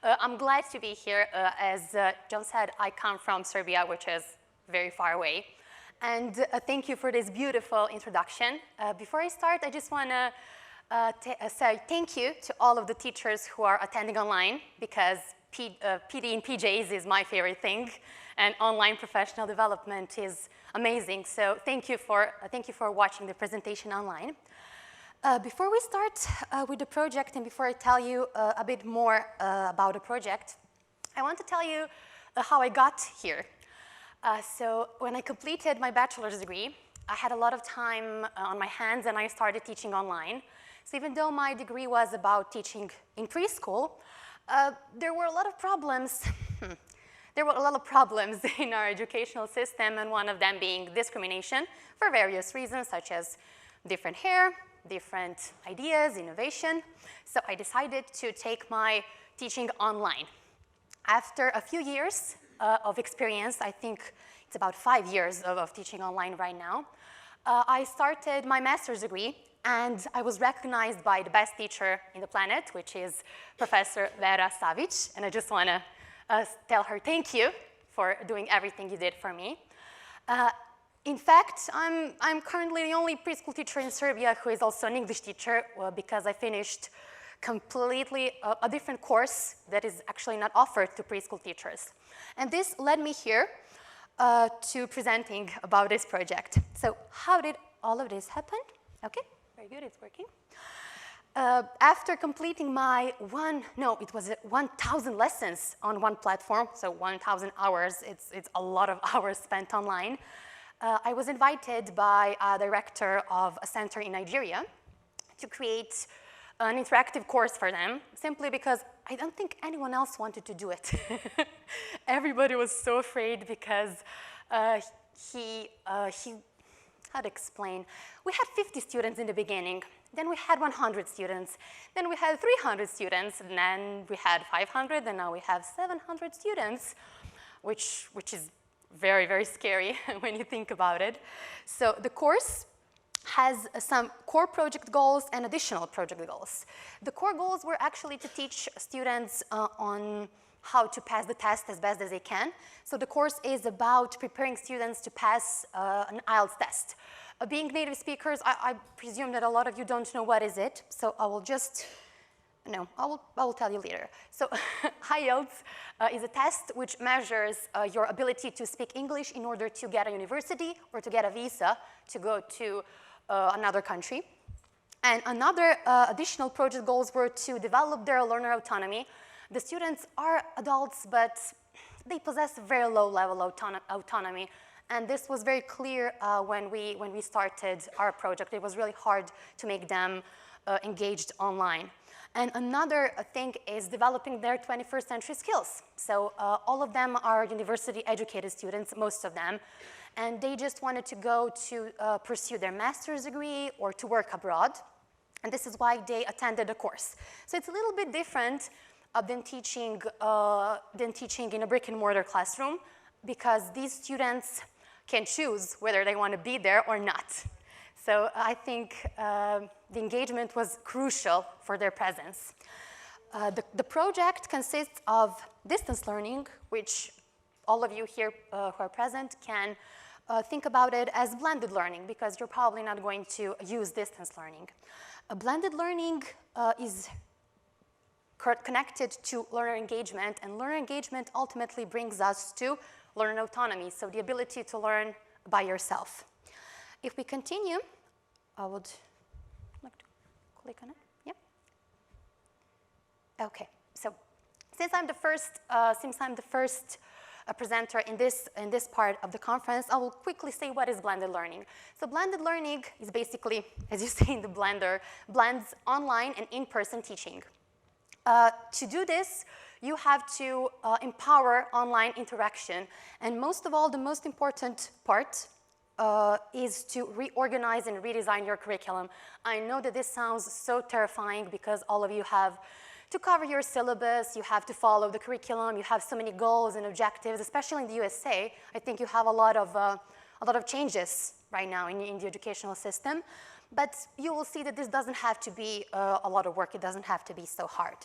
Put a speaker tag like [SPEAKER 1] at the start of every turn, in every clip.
[SPEAKER 1] I'm glad to be here. As John said, I come from Serbia, which is very far away. And thank you for this beautiful introduction. Before I start, I just want to say thank you to all of the teachers who are attending online, because PD and PJs is my favorite thing, and online professional development is amazing. So thank you for watching the presentation online. Before we start with the project, and before I tell you a bit more about the project, I want to tell you how I got here. So when I completed my bachelor's degree, I had a lot of time on my hands, and I started teaching online. So even though my degree was about teaching in preschool, there were a lot of problems. There were a lot of problems in our educational system, and one of them being discrimination for various reasons, such as different hair, different ideas, innovation. So I decided to take my teaching online. After a few years of experience, I think it's about 5 years of teaching online right now, I started my master's degree, and I was recognized by the best teacher in the planet, which is Professor Vera Savic, and I just want to tell her thank you for doing everything you did for me. In fact, I'm currently the only preschool teacher in Serbia who is also an English teacher, because I finished completely a different course that is actually not offered to preschool teachers. And this led me here to presenting about this project. So how did all of this happen? Okay, very good, it's working. After completing my 1,000 lessons on one platform, so 1,000 hours, it's a lot of hours spent online, I was invited by a director of a center in Nigeria to create an interactive course for them, simply because I don't think anyone else wanted to do it. Everybody was so afraid because how to explain? We had 50 students in the beginning, then we had 100 students, then we had 300 students, and then we had 500, and now we have 700 students, which is very, very scary when you think about it. So the course has some core project goals and additional project goals. The core goals were actually to teach students on how to pass the test as best as they can. So the course is about preparing students to pass an IELTS test. Being native speakers, I presume that a lot of you don't know what is it, so I will just, no, I will tell you later. So IELTS is a test which measures your ability to speak English in order to get a university or to get a visa to go to another country. And another additional project goals were to develop their learner autonomy. The students are adults, but they possess a very low level of autonomy. And this was very clear when we started our project. It was really hard to make them engaged online. And another thing is developing their 21st century skills. So all of them are university educated students, most of them, and they just wanted to go to pursue their master's degree or to work abroad. And this is why they attended the course. So it's a little bit different than teaching in a brick and mortar classroom, because these students can choose whether they want to be there or not. So I think the engagement was crucial for their presence. The project consists of distance learning, which all of you here who are present can think about it as blended learning, because you're probably not going to use distance learning. Blended learning is connected to learner engagement, and learner engagement ultimately brings us to learner autonomy, so the ability to learn by yourself. If we continue, I would like to click on it. Yeah. Okay. So since I'm the first presenter in this part of the conference, I will quickly say what is blended learning. So blended learning is basically, as you say in the blender, blends online and in-person teaching. To do this, you have to empower online interaction. And most of all, the most important part is to reorganize and redesign your curriculum. I know that this sounds so terrifying, because all of you have to cover your syllabus, you have to follow the curriculum, you have so many goals and objectives, especially in the USA. I think you have a lot of changes right now in the educational system. But you will see that this doesn't have to be a lot of work. It doesn't have to be so hard.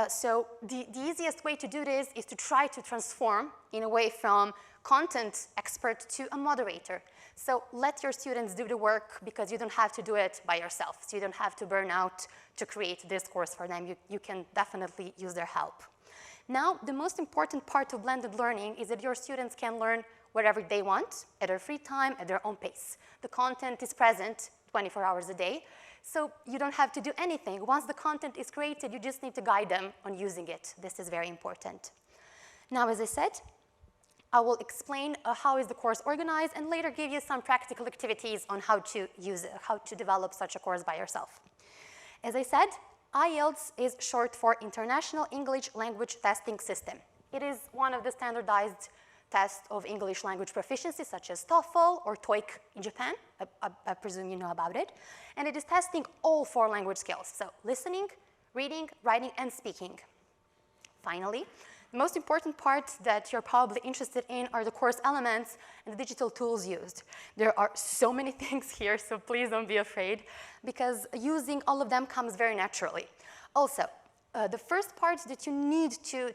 [SPEAKER 1] So the easiest way to do this is to try to transform in a way from content expert to a moderator. So let your students do the work because you don't have to do it by yourself. So you don't have to burn out to create this course for them. You can definitely use their help. Now, the most important part of blended learning is that your students can learn wherever they want, at their free time, at their own pace. The content is present 24 hours a day, so you don't have to do anything. Once the content is created, you just need to guide them on using it. This is very important. Now, as I said, I will explain how is the course organized and later give you some practical activities on how to use it, how to develop such a course by yourself. As I said, IELTS is short for International English Language Testing System. It is one of the standardized tests of English language proficiency, such as TOEFL or TOEIC in Japan. I presume you know about it. And it is testing all 4 language skills, so listening, reading, writing, and speaking. Finally, the most important part that you're probably interested in are the course elements and the digital tools used. There are so many things here, so please don't be afraid, because using all of them comes very naturally. Also, the first part that you need to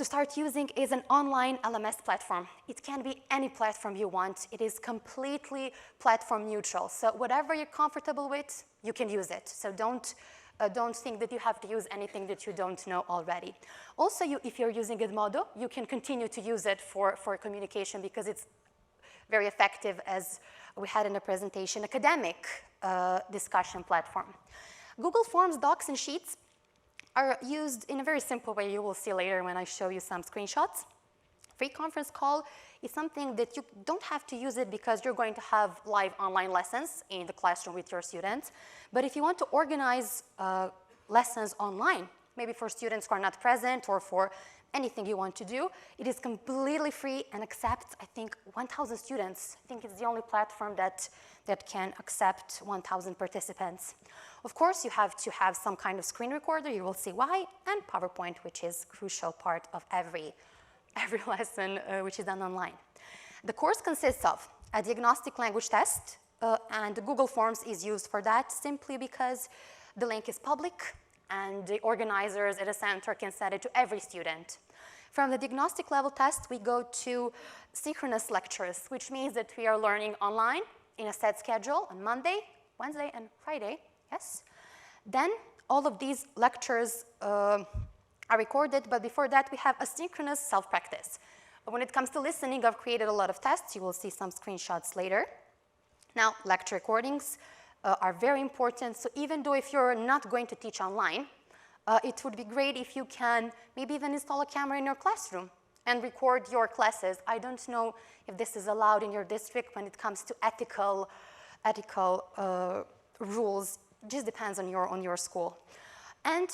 [SPEAKER 1] start using is an online LMS platform. It can be any platform you want. It is completely platform neutral. So whatever you're comfortable with, you can use it. So don't think that you have to use anything that you don't know already. Also, if you're using Edmodo, you can continue to use it for communication because it's very effective, as we had in the presentation, academic discussion platform. Google Forms, Docs, and Sheets are used in a very simple way. You will see later when I show you some screenshots. PreConference Call is something that you don't have to use it because you're going to have live online lessons in the classroom with your students. But if you want to organize lessons online, maybe for students who are not present or for anything you want to do, it is completely free and accepts, I think, 1,000 students. I think it's the only platform that can accept 1,000 participants. Of course, you have to have some kind of screen recorder. You will see why, and PowerPoint, which is a crucial part of every lesson which is done online. The course consists of a diagnostic language test, and Google Forms is used for that simply because the link is public and the organizers at a center can send it to every student. From the diagnostic level test, we go to synchronous lectures, which means that we are learning online in a set schedule on Monday, Wednesday, and Friday, yes. Then all of these lectures are recorded, but before that we have asynchronous self-practice. When it comes to listening, I've created a lot of tests. You will see some screenshots later. Now, lecture recordings are very important. So even though if you're not going to teach online, it would be great if you can maybe even install a camera in your classroom and record your classes. I don't know if this is allowed in your district when it comes to ethical rules. It just depends on your school. And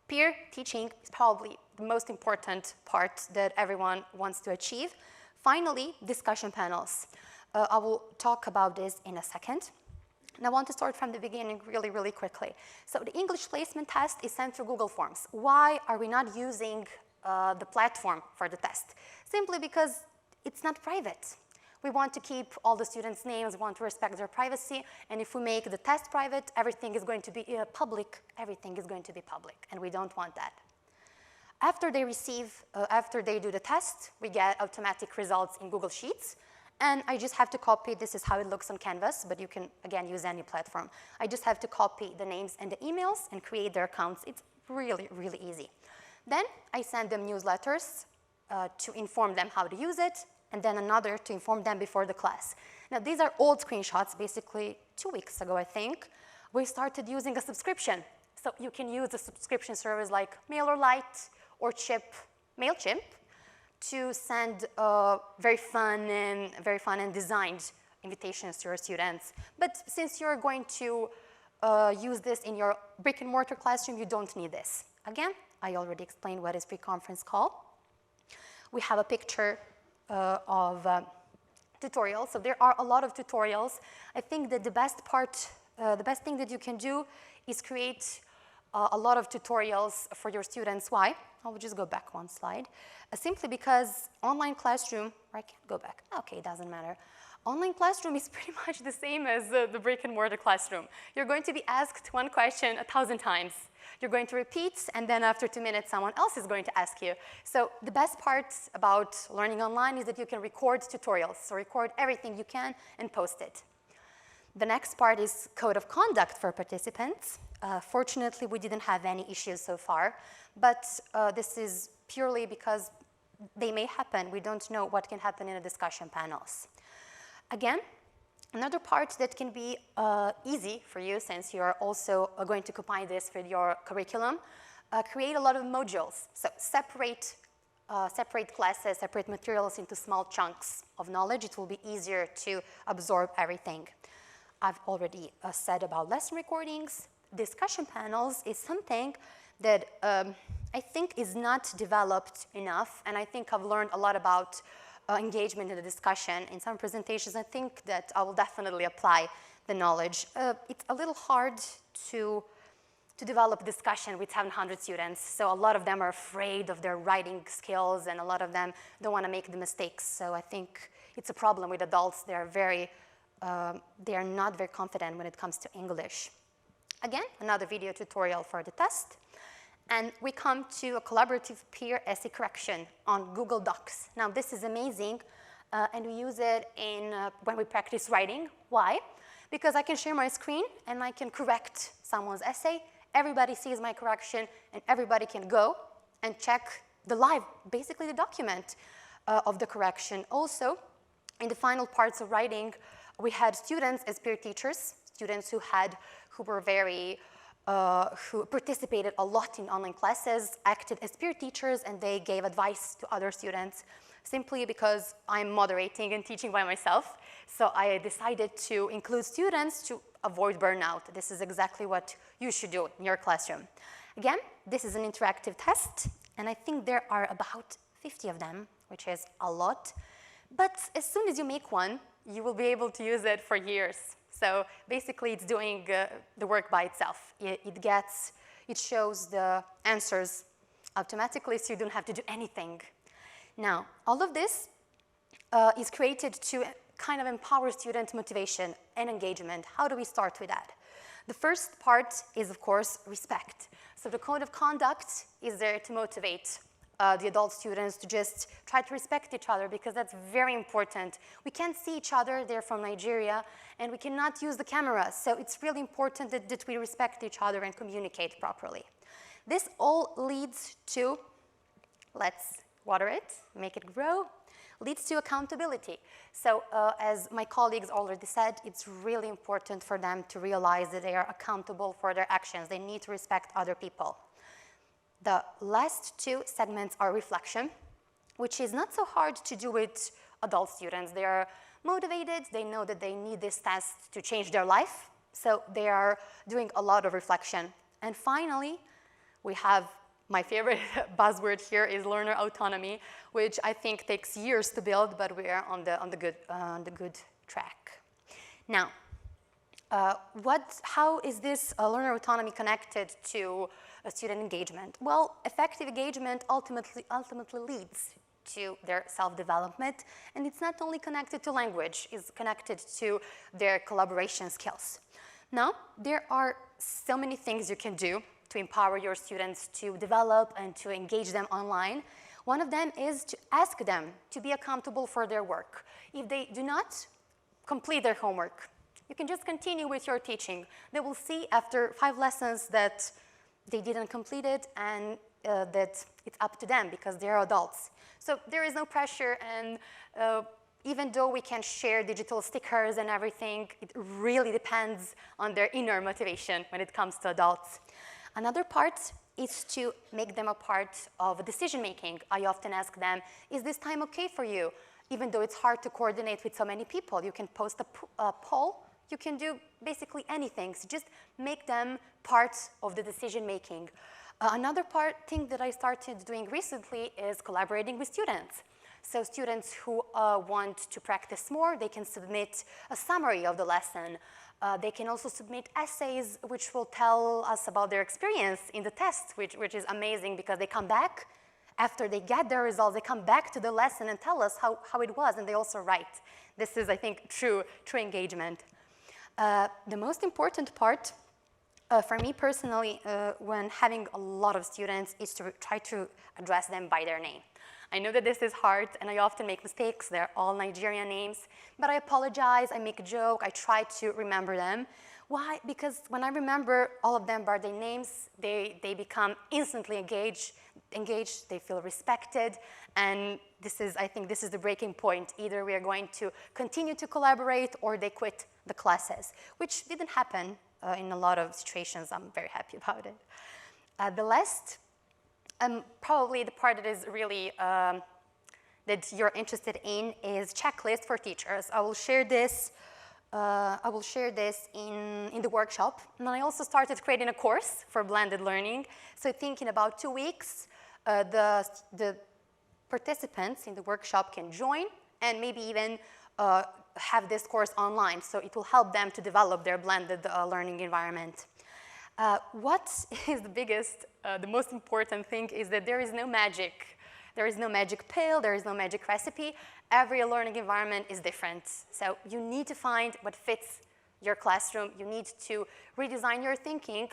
[SPEAKER 1] peer teaching is probably the most important part that everyone wants to achieve. Finally, discussion panels. I will talk about this in a second. And I want to start from the beginning really, really quickly. So the English placement test is sent through Google Forms. Why are we not using the platform for the test? Simply because it's not private. We want to keep all the students' names, we want to respect their privacy, and if we make the test private, everything is going to be public, everything is going to be public, and we don't want that. After they do the test, we get automatic results in Google Sheets, and I just have to copy, this is how it looks on Canvas, but you can, again, use any platform. I just have to copy the names and the emails and create their accounts. It's really, really easy. Then I send them newsletters to inform them how to use it, and then another to inform them before the class. Now, these are old screenshots, basically 2 weeks ago, I think. We started using a subscription. So you can use a subscription service like MailerLite or MailChimp to send very fun and designed invitations to your students. But since you're going to use this in your brick and mortar classroom, you don't need this. Again, I already explained what is PreConference Call. We have a picture of tutorials. So there are a lot of tutorials. I think that the best thing that you can do is create a lot of tutorials for your students. Why? I will just go back one slide. Simply because online classroom, or I can't go back. Okay, it doesn't matter. Online classroom is pretty much the same as the brick and mortar classroom. You're going to be asked one question 1,000 times. You're going to repeat, and then after 2 minutes, someone else is going to ask you. So the best part about learning online is that you can record tutorials. So record everything you can and post it. The next part is code of conduct for participants. Fortunately, we didn't have any issues so far, but this is purely because they may happen. We don't know what can happen in the discussion panels. Again, another part that can be easy for you, since you're also going to combine this with your curriculum, create a lot of modules. So separate classes, separate materials into small chunks of knowledge. It will be easier to absorb everything. I've already said about lesson recordings. Discussion panels is something that I think is not developed enough, and I think I've learned a lot about engagement in the discussion. In some presentations, I think that I will definitely apply the knowledge. It's a little hard to develop discussion with 700 students, so a lot of them are afraid of their writing skills, and a lot of them don't want to make the mistakes. So I think it's a problem with adults. They are not very confident when it comes to English. Again, another video tutorial for the test. And we come to a collaborative peer essay correction on Google Docs. Now, this is amazing, and we use it when we practice writing. Why? Because I can share my screen, and I can correct someone's essay. Everybody sees my correction, and everybody can go and check basically the document of the correction. Also, in the final parts of writing, we had students as peer teachers, students who participated a lot in online classes, acted as peer teachers, and they gave advice to other students simply because I'm moderating and teaching by myself. So I decided to include students to avoid burnout. This is exactly what you should do in your classroom. Again, this is an interactive test, and I think there are about 50 of them, which is a lot. But as soon as you make one, you will be able to use it for years. So basically, it's doing the work by itself. It shows the answers automatically, so you don't have to do anything. Now, all of this is created to kind of empower student motivation and engagement. How do we start with that? The first part is, of course, respect. So the code of conduct is there to motivate the adult students to just try to respect each other, because that's very important. We can't see each other, they're from Nigeria, and we cannot use the camera. So it's really important that we respect each other and communicate properly. This all leads to, let's water it, make it grow, leads to accountability. So as my colleagues already said, it's really important for them to realize that they are accountable for their actions. They need to respect other people. The last two segments are reflection, which is not so hard to do with adult students. They are motivated, they know that they need this test to change their life, so they are doing a lot of reflection. And finally, we have my favorite buzzword here is learner autonomy, which I think takes years to build, but we are on the good track. Now, how is this learner autonomy connected to student engagement? Well, effective engagement ultimately leads to their self-development, and it's not only connected to language, it's connected to their collaboration skills. Now, there are so many things you can do to empower your students to develop and to engage them online. One of them is to ask them to be accountable for their work. If they do not complete their homework, you can just continue with your teaching. They will see after 5 lessons that they didn't complete it, and that it's up to them because they're adults. So there is no pressure, and even though we can share digital stickers and everything, it really depends on their inner motivation when it comes to adults. Another part is to make them a part of decision-making. I often ask them, is this time okay for you? Even though it's hard to coordinate with so many people, you can post a poll. You can do basically anything. So just make them part of the decision-making. Another thing that I started doing recently is collaborating with students. So students who want to practice more, they can submit a summary of the lesson. They can also submit essays which will tell us about their experience in the test, which is amazing because they come back. After they get their results, they come back to the lesson and tell us how it was, and they also write. This is, I think, true engagement. The most important part for me personally, when having a lot of students, is to try to address them by their name. I know that this is hard, and I often make mistakes. They're all Nigerian names, but I apologize, I make a joke, I try to remember them. Why? Because when I remember all of them by their names, they become instantly engaged, they feel respected, and I think this is the breaking point. Either we are going to continue to collaborate or they quit the classes, which didn't happen in a lot of situations. I'm very happy about it. The last, probably the part that is really that you're interested in is checklist for teachers. I will share this in the workshop. And I also started creating a course for blended learning. So I think in about 2 weeks, the participants in the workshop can join and maybe even have this course online. So it will help them to develop their blended learning environment. What is the most important thing is that there is no magic. There is no magic pill, there is no magic recipe. Every learning environment is different. So you need to find what fits your classroom. You need to redesign your thinking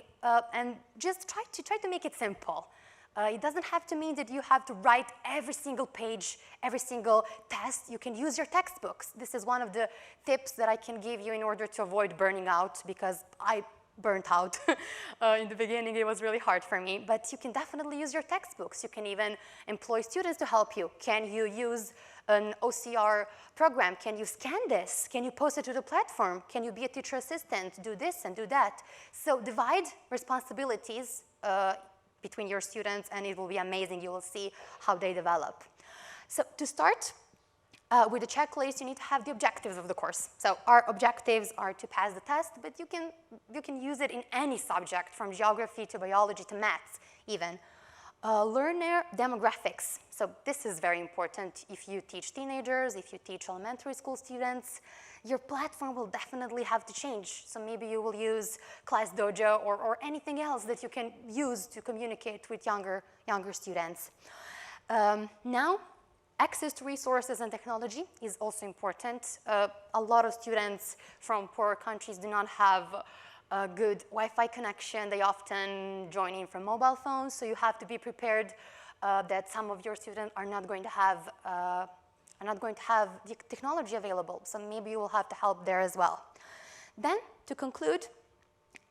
[SPEAKER 1] and just try to make it simple. It doesn't have to mean that you have to write every single page, every single test. You can use your textbooks. This is one of the tips that I can give you in order to avoid burning out, because I burnt out. In the beginning, it was really hard for me, but you can definitely use your textbooks. You can even employ students to help you. Can you use an OCR program? Can you scan this? Can you post it to the platform? Can you be a teacher assistant, do this and do that? So divide responsibilities between your students, and it will be amazing. You will see how they develop. So to start with the checklist, you need to have the objectives of the course. So our objectives are to pass the test, but you can use it in any subject, from geography to biology to maths even. Learner demographics. So this is very important. If you teach teenagers, if you teach elementary school students, your platform will definitely have to change. So maybe you will use Class Dojo or anything else that you can use to communicate with younger students. Now, access to resources and technology is also important. A lot of students from poorer countries do not have a good Wi-Fi connection. They often join in from mobile phones, so you have to be prepared that some of your students are not going to have the technology available, so maybe you will have to help there as well. Then, to conclude,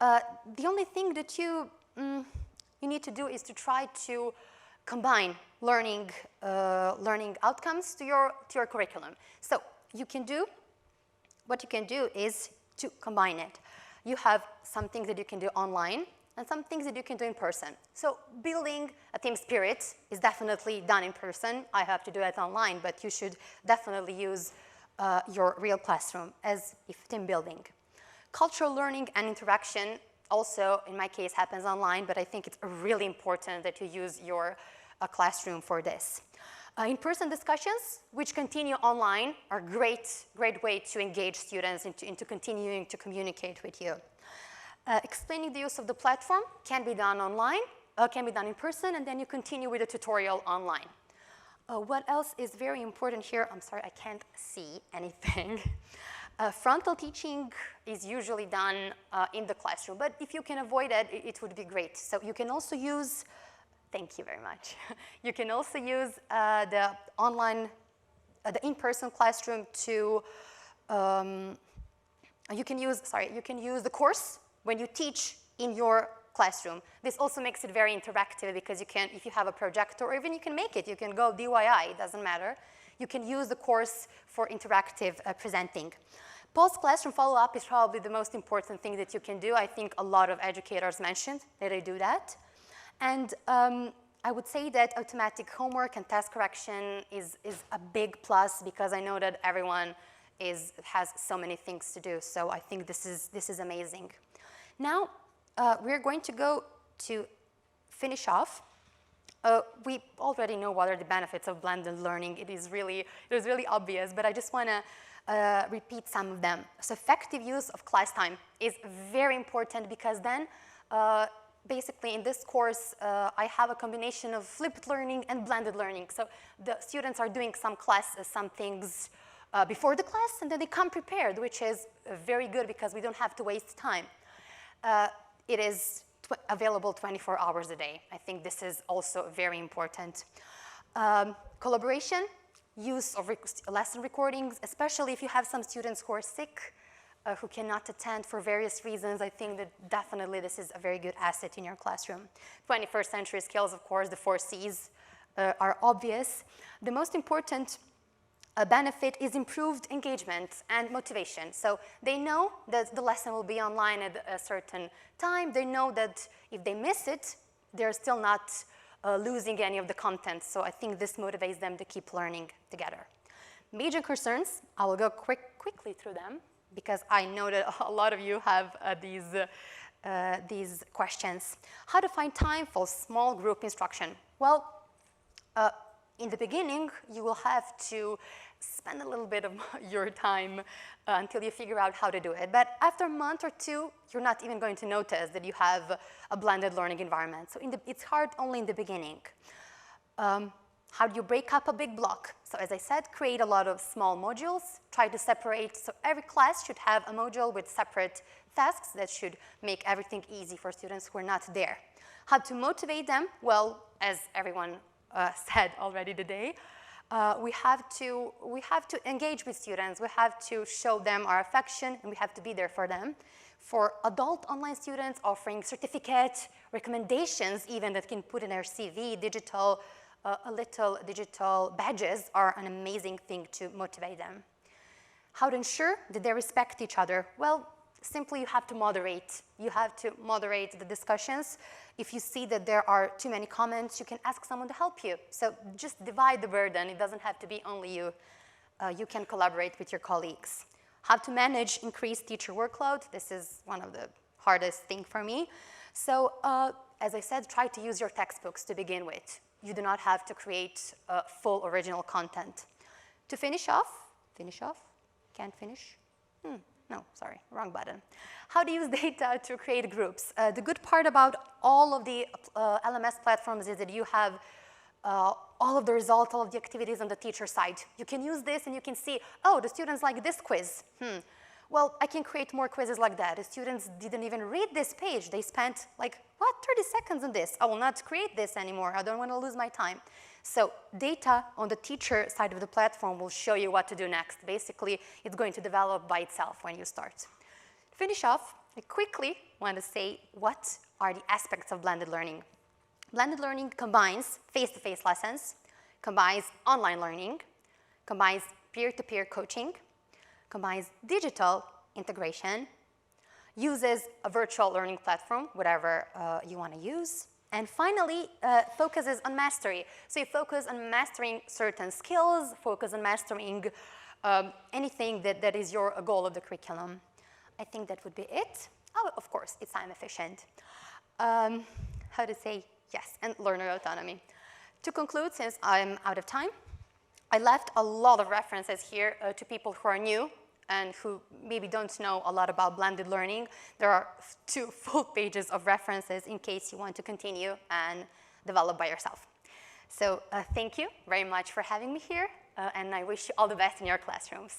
[SPEAKER 1] the only thing that you need to do is to try to combine learning outcomes to your curriculum. So what you can do is to combine it. You have some things that you can do online and some things that you can do in person. So building a team spirit is definitely done in person. I have to do it online, but you should definitely use your real classroom as if team building. Cultural learning and interaction also, in my case, happens online, but I think it's really important that you use your classroom for this. In-person discussions, which continue online, are a great way to engage students into continuing to communicate with you. Explaining the use of the platform can be done online, can be done in person, and then you continue with a tutorial online. What else is very important here? I'm sorry, I can't see anything. Frontal teaching is usually done in the classroom, but if you can avoid it, it would be great. So you can also use, thank you very much. You can also use the in-person classroom to, you can use the course when you teach in your classroom. This also makes it very interactive, because you can, if you have a projector, or even you can make it, you can go DIY, it doesn't matter. You can use the course for interactive presenting. Post-classroom follow-up is probably the most important thing that you can do. I think a lot of educators mentioned that they do that. And I would say that automatic homework and task correction is a big plus, because I know that everyone has so many things to do. So I think this is amazing. Now, we're going to go to finish off We already know what are the benefits of blended learning. It is really obvious, but I just want to repeat some of them. So effective use of class time is very important because then basically in this course, I have a combination of flipped learning and blended learning. So the students are doing some classes, some things before the class, and then they come prepared, which is very good because we don't have to waste time. It is available 24 hours a day. I think this is also very important. Collaboration, use of lesson recordings, especially if you have some students who are sick, who cannot attend for various reasons. I think that definitely this is a very good asset in your classroom. 21st century skills, of course, the 4 C's are obvious. The most important benefit is improved engagement and motivation. So they know that the lesson will be online at a certain time. They know that if they miss it, they're still not losing any of the content. So I think this motivates them to keep learning together. Major concerns, I will go quickly through them because I know that a lot of you have these questions. How to find time for small group instruction? Well, in the beginning, you will have to spend a little bit of your time until you figure out how to do it. But after a month or two, you're not even going to notice that you have a blended learning environment. So it's hard only in the beginning. How do you break up a big block? So as I said, create a lot of small modules. Try to separate. So every class should have a module with separate tasks that should make everything easy for students who are not there. How to motivate them? Well, as everyone said already today, we have to engage with students. We have to show them our affection, and we have to be there for them. For adult online students, offering certificate, recommendations even that can put in their CV, little digital badges are an amazing thing to motivate them. How to ensure that they respect each other? Well, simply you have to moderate. You have to moderate the discussions. If you see that there are too many comments, you can ask someone to help you. So just divide the burden. It doesn't have to be only you. You can collaborate with your colleagues. How to manage increased teacher workload. This is one of the hardest things for me. So as I said, try to use your textbooks to begin with. You do not have to create full original content. To finish off, can't finish? No, sorry, wrong button. How to use data to create groups. The good part about all of the LMS platforms is that you have all of the results, all of the activities on the teacher side. You can use this and you can see, oh, the students like this quiz. Well, I can create more quizzes like that. The students didn't even read this page. They spent like, 30 seconds on this. I will not create this anymore. I don't want to lose my time. So data on the teacher side of the platform will show you what to do next. Basically, it's going to develop by itself when you start. To finish off, I quickly want to say what are the aspects of blended learning. Blended learning combines face-to-face lessons, combines online learning, combines peer-to-peer coaching, combines digital integration, uses a virtual learning platform, whatever you want to use, and finally, focuses on mastery. So you focus on mastering certain skills, focus on mastering anything that is your goal of the curriculum. I think that would be it. Oh, of course, it's time efficient. How to say yes, and learner autonomy. To conclude, since I'm out of time, I left a lot of references here to people who are new and who maybe don't know a lot about blended learning. There are 2 full pages of references in case you want to continue and develop by yourself. So thank you very much for having me here, and I wish you all the best in your classrooms.